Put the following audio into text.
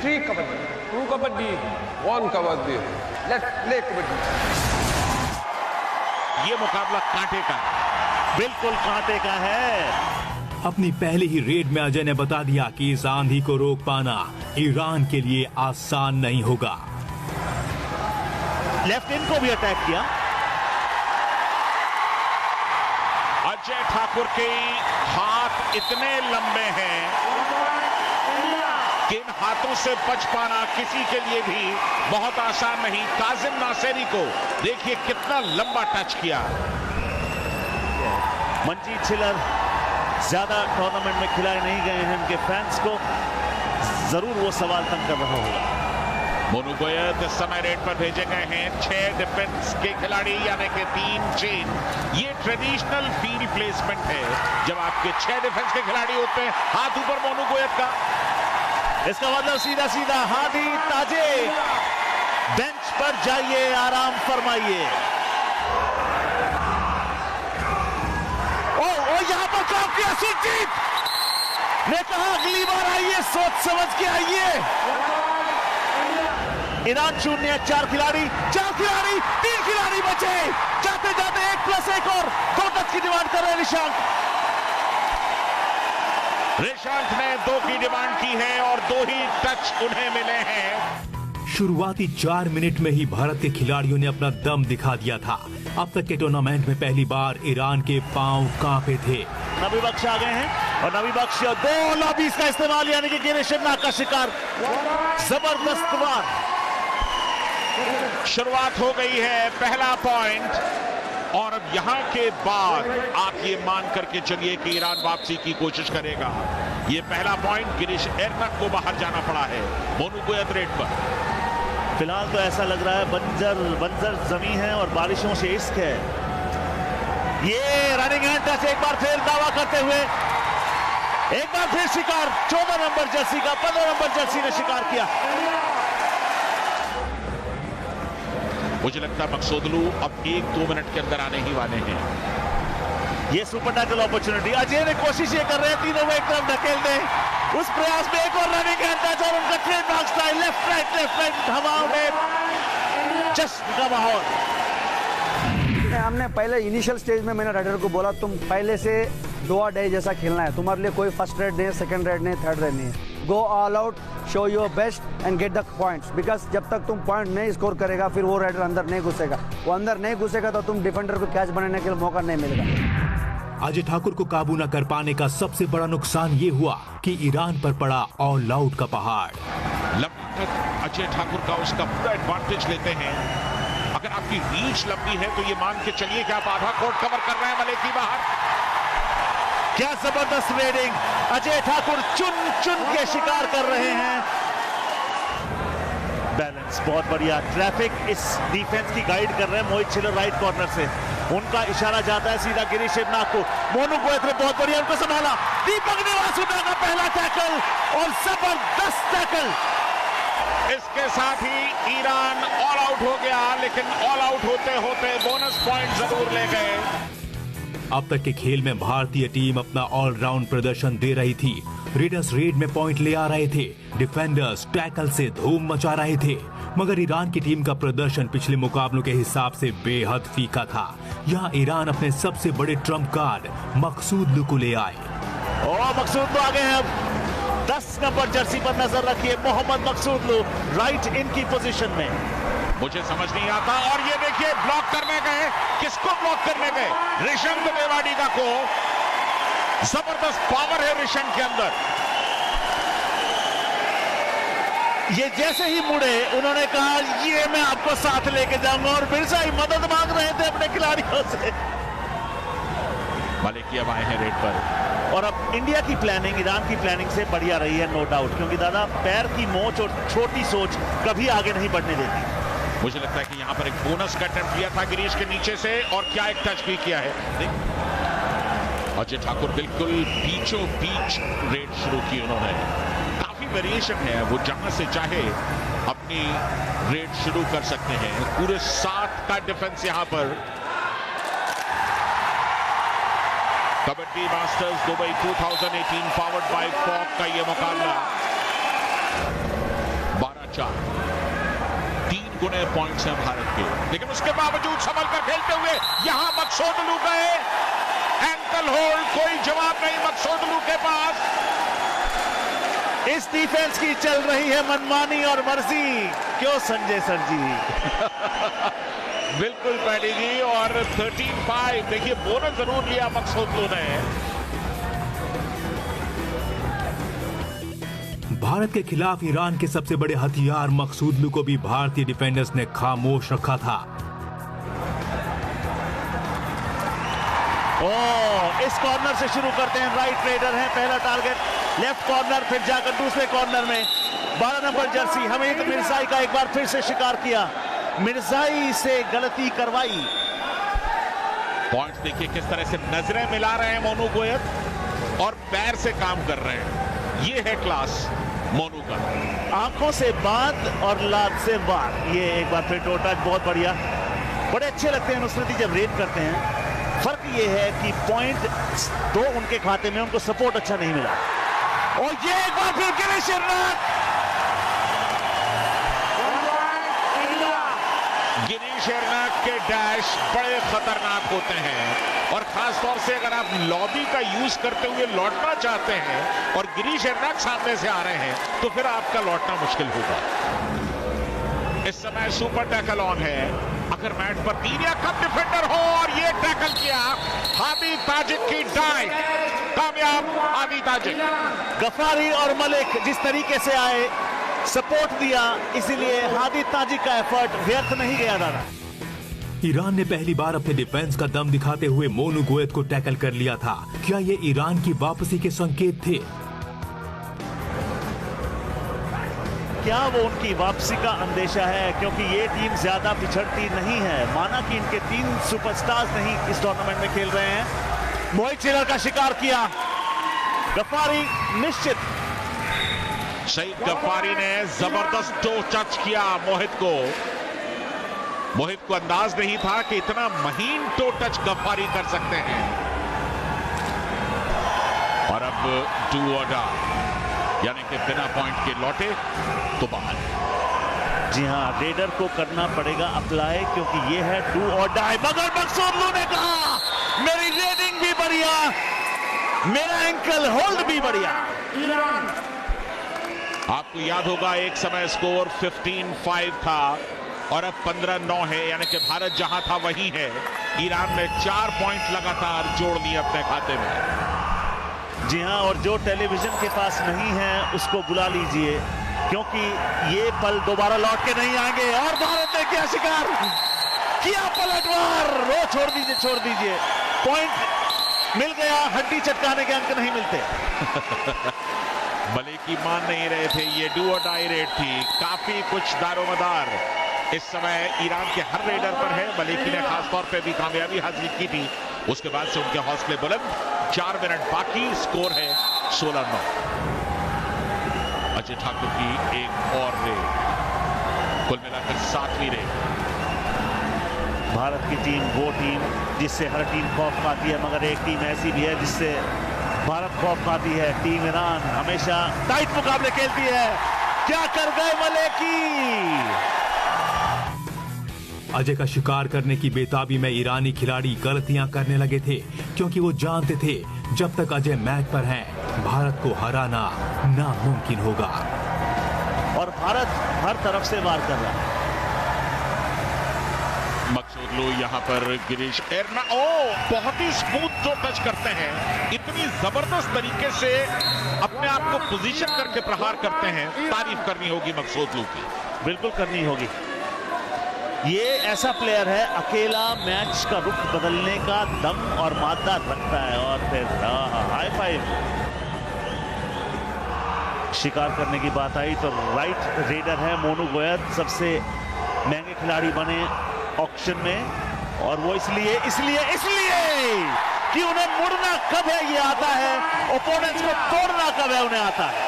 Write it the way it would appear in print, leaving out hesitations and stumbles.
3 kabaddi. 2 kabaddi. 1 kabaddi. Let's play kabaddi. ये मुकाबला कांटे का, बिल्कुल कांटे का है। अपनी पहली ही रेड में अजय ने बता दिया कि इस आंधी को रोक पाना ईरान के लिए आसान नहीं होगा। लेफ्ट इन को भी अटैक किया। अजय ठाकुर के हाथ इतने लंबे हैं कि इन हाथों से बच पाना किसी के लिए भी बहुत आसान नहीं। काजिम नासेरी को देखिए कितना लंबा टच किया। मनजीत छिल्लर ज्यादा टूर्नामेंट में खिलाए नहीं गए हैं, उनके फैंस को जरूर वो सवाल तंग कर रहा होगा। मोनू गोयत इस समय रेड पर भेजे गए हैं। 6 डिफेंस के खिलाड़ी यानी कि 3 चेन। ये ट्रेडिशनल फील्ड प्लेसमेंट है जब आपके 6 डिफेंस के खिलाड़ी होते हैं। हाथ ऊपर मोनू गोयत का, इसका मतलब सीधा सीधा हादी ताजे बेंच पर जाइए, आराम फरमाइए। ओ यहां पर ड्रॉप किया सुरजीत ने कहा अगली बार आइए, सोच समझ के आइए। ईरान 0, 4 खिलाड़ी, 3 खिलाड़ी बचे। जाते जाते 1+1 और 2 टच की डिमांड कर रहे हैं रिशांत ने 2 की डिमांड की है और 2 ही टच उन्हें मिले हैं। शुरुआती 4 मिनट में ही भारत के खिलाड़ियों ने अपना दम दिखा दिया था। अब तक के टूर्नामेंट में पहली बार ईरान के पांव कांपे थे। नबी बख्श आ गए हैं और नबी बख्श 2 लॉबीज का इस्तेमाल यानी कि गिरीश शर्मा का शिकार। जबरदस्त वार, शुरुआत हो गई है, पहला पॉइंट। और अब यहां के बाद आप ये मान करके चलिए कि ईरान वापसी की कोशिश करेगा। ये पहला पॉइंट गिरीश एरनक को बाहर जाना पड़ा है मोनू गोयत रेड पर। फिलहाल तो ऐसा लग रहा है बंजर जमीन है और बारिशों से इश्क है। ये रनिंग हैंड टच एक बार फिर दावा करते हुए, एक बार फिर शिकार 14 नंबर जर्सी का 15 नंबर जर्सी ने शिकार किया। मुझे लगता है मकसूदलू अब 1-2 मिनट के अंदर आने ही वाले हैं। ये सुपर टाइटल अपॉर्चुनिटी अजय ने कोशिश ये कर रहे हैं तीनों को एक तरफ ढकेल दें। उस प्रयास में एक और रनिंग हैंड टच और उनका ट्रेडमार्क स्टाइल लेफ्ट राइट हवाओं में जश्न का माहौल। हमने पहले इनिशियल स्टेज में मैंने राइडर को बोला तुम पहले से 2 डे जैसा खेलना है, तुम्हारे लिए कोई फर्स्ट रेड नहीं है, सेकंड रेड नहीं है, थर्ड रेड नहीं है। Go all out, show your best and get the points, because जब तक तुम पॉइंट नहीं स्कोर करेगा फिर वो राइडर अंदर नहीं घुसेगा। वो अंदर नहीं घुसेगा तो तुम डिफेंडर को कैच बनाने के लिए मौका नहीं मिलेगा। अजय ठाकुर को काबू न कर पाने का सबसे बड़ा नुकसान ये हुआ कि ईरान पर पड़ा ऑल आउट का पहाड़। अजय ठाकुर का उसका पूरा एडवांटेज लेते हैं। अगर आपकी रीच लंबी है तो ये मान के चलिए कि आप आधा कोर्ट कवर कर रहे हैं मलेकी बाहर। क्या जबरदस्त रेडिंग, अजय ठाकुर चुन के शिकार कर रहे हैं। बैलेंस बहुत बढ़िया, ट्रैफिक इस डिफेंस की गाइड कर रहे हैं मोहित छिल्लर राइट कॉर्नर से। उनका इशारा जाता है सीधा गिरीश शर्मा को। मोनू गोयत ने बहुत बढ़िया उनको संभाला। दीपक निवासुदा का पहला टैकल और जबरदस्त टैकल। इसके साथ ही ईरान ऑल आउट हो गया, लेकिन ऑल आउट होते होते बोनस पॉइंट जरूर ले गए। अब तक के खेल में भारतीय टीम अपना ऑलराउंड प्रदर्शन दे रही थी। रेडर्स रेड में पॉइंट ले आ रहे थे, डिफेंडर्स टैकल से धूम मचा रहे थे, मगर ईरान की टीम का प्रदर्शन पिछले मुकाबलों के हिसाब से बेहद फीका था। यहाँ ईरान अपने सबसे बड़े ट्रम्प कार्ड मकसूदलू को ले आए। और मकसूदलू आ गए हैं। अब 10 नंबर जर्सी पर नजर रखिए, मोहम्मद मकसूदलू राइट इन की पोजीशन में। मुझे समझ नहीं आता। और ये देखिए ब्लॉक करने गए, किसको ब्लॉक करने गए? ऋषंक देवाडिगा को। जबरदस्त पावर है ऋषंक के अंदर। ये जैसे ही मुड़े उन्होंने कहा ये मैं आपको साथ लेके जाऊंगा और मिर्जा ही मदद मांग रहे थे अपने खिलाड़ियों से। मलिकी अब आए हैं रेड पर। और अब इंडिया की प्लानिंग ईरान की प्लानिंग से बढ़िया रही है, नो डाउट, क्योंकि दादा पैर की मोच और छोटी सोच कभी आगे नहीं बढ़ने देती। मुझे लगता है कि यहां पर एक बोनस का अटेम्प्ट किया था गिरीश के नीचे से और क्या एक टच भी किया है। अजय ठाकुर बिल्कुल बीचों बीच रेड शुरू की उन्होंने। काफी वेरिएशन है, वो जहां से चाहे अपनी रेड शुरू कर सकते हैं। पूरे 7 का डिफेंस यहां पर। Kabaddi Masters Dubai 2018 powered by फॉक का ये मुकाबला गुने पॉइंट्स हैं भारत के, लेकिन उसके बावजूद संभल कर खेलते हुए यहां मकसूदलू गए, एंकल होल्ड, कोई जवाब नहीं मकसूदलू के पास। इस डिफेंस की चल रही है मनमानी और मर्जी, क्यों संजय सर जी? बिल्कुल पैडी जी, और 13-5 देखिए बोनस जरूर लिया मकसूदलू ने। भारत के खिलाफ ईरान के सबसे बड़े हथियार मकसूदलू को भी भारतीय डिफेंडर्स ने खामोश रखा था। इस कॉर्नर से शुरू करते हैं, राइट रेडर है, पहला टारगेट लेफ्ट कॉर्नर, फिर जाकर दूसरे कॉर्नर में 12 नंबर जर्सी हमीद मिर्जाई का एक बार फिर से शिकार किया, मिर्जाई से गलती करवाई। पॉइंट्स देखिए किस तरह से नजरें मिला रहे हैं मोनू गोयत और पैर से काम कर रहे हैं, ये है क्लास मोनू का। आंखों से बात और लात से बात, ये एक बार फिर टो टच बहुत बढ़िया, बड़े अच्छे लगते हैं नुसरती जब रेड करते हैं। फर्क ये है कि पॉइंट तो उनके खाते में, उनको सपोर्ट अच्छा नहीं मिला। और ये एक बार फिर गिरीश एर्नाक, गिरीश एर्नाक के डैश बड़े खतरनाक होते हैं, और खास तौर से अगर आप लॉबी का यूज करते हुए लौटना चाहते हैं और गिरीश एर्नाक सामने से आ रहे हैं तो फिर आपका लौटना मुश्किल होगा। इस समय सुपर टैकल ऑन है, अगर मैट पर 3 या कम डिफेंडर हो और ये टैकल किया, हादी ताजिक की डाई कामयाब। हादी ताजिक, गफारी और मलिक जिस तरीके से आए, सपोर्ट दिया, इसीलिए हादी ताजिक का एफर्ट व्यर्थ नहीं गया दादा। ईरान ने पहली बार अपने डिफेंस का दम दिखाते हुए मोनू गोयत को टैकल कर लिया था। क्या ये ईरान की वापसी के संकेत थे? क्या वो उनकी वापसी का अंदेशा है, क्योंकि ये टीम ज्यादा पिछड़ती नहीं है। माना कि इनके 3 सुपरस्टार्स नहीं इस टूर्नामेंट में खेल रहे हैं। मोहित चिलर का शिकार किया गफारी, निश्चित सईद गफारी ने जबरदस्त टो टच किया मोहित को। मोहित को अंदाज नहीं था कि इतना महीन टो टच गफारी कर सकते हैं। और अब डू और डाई, यानी कि बिना पॉइंट के लौटे तो बाहर। जी हाँ, रेडर को करना पड़ेगा अप्लाई, क्योंकि ये है डू और डाई। मगर मकसूदलू ने कहा मेरी रेडिंग भी बढ़िया, मेरा एंकल होल्ड भी बढ़िया। आपको याद होगा एक समय स्कोर 15-5 था और अब 15-9 है, यानी कि भारत जहां था वहीं है। ईरान ने 4 पॉइंट लगातार जोड़ लिए अपने खाते में। जी हाँ, और जो टेलीविजन के पास नहीं है उसको बुला लीजिए, क्योंकि ये पल दोबारा लौट के नहीं आएंगे। और भारत ने क्या शिकार किया, पलटवार। रो छोड़ दीजिए, पॉइंट मिल गया, हड्डी चटकाने के अंक नहीं मिलते। मलिकी मान नहीं रहे थे, ये डू और डाई रेड थी, काफी कुछ दारोमदार इस समय ईरान के हर रेडर पर है। मलिकी ने खास तौर पे भी कामयाबी हासिल की थी, उसके बाद से उनके हौसले बुलंद। 4 मिनट बाकी, स्कोर है 16-9। अजय ठाकुर की एक और रेड, कुल मिलाकर 7वीं रेड। भारत की टीम वो टीम जिससे हर टीम खौफ खाती है, मगर एक टीम ऐसी भी है जिससे भारत खौफ खाती है। टीम ईरान हमेशा टाइट मुकाबले खेलती है। क्या कर गए मलिकी। अजय का शिकार करने की बेताबी में ईरानी खिलाड़ी गलतियां करने लगे थे, क्योंकि वो जानते थे जब तक अजय मैच पर हैं, भारत को हराना नामुमकिन होगा। और भारत हर तरफ से वार कर रहा है। मकसूदलू यहां पर गिरीश एर्नाक, बहुत ही स्मूथ जो टच करते हैं, इतनी जबरदस्त तरीके से अपने आप को पोजीशन करके प्रहार करते हैं। तारीफ करनी होगी मकसूदलू की, बिल्कुल करनी होगी। ये ऐसा प्लेयर है, अकेला मैच का रुख बदलने का दम और मादा रखता है। और फिर हाई फाइव। शिकार करने की बात आई तो राइट रेडर है मोनू गोयत, सबसे महंगे खिलाड़ी बने ऑक्शन में। और वो इसलिए कि उन्हें मुड़ना कब है ये आता है, ओपोनेंट्स को तोड़ना कब है उन्हें आता है।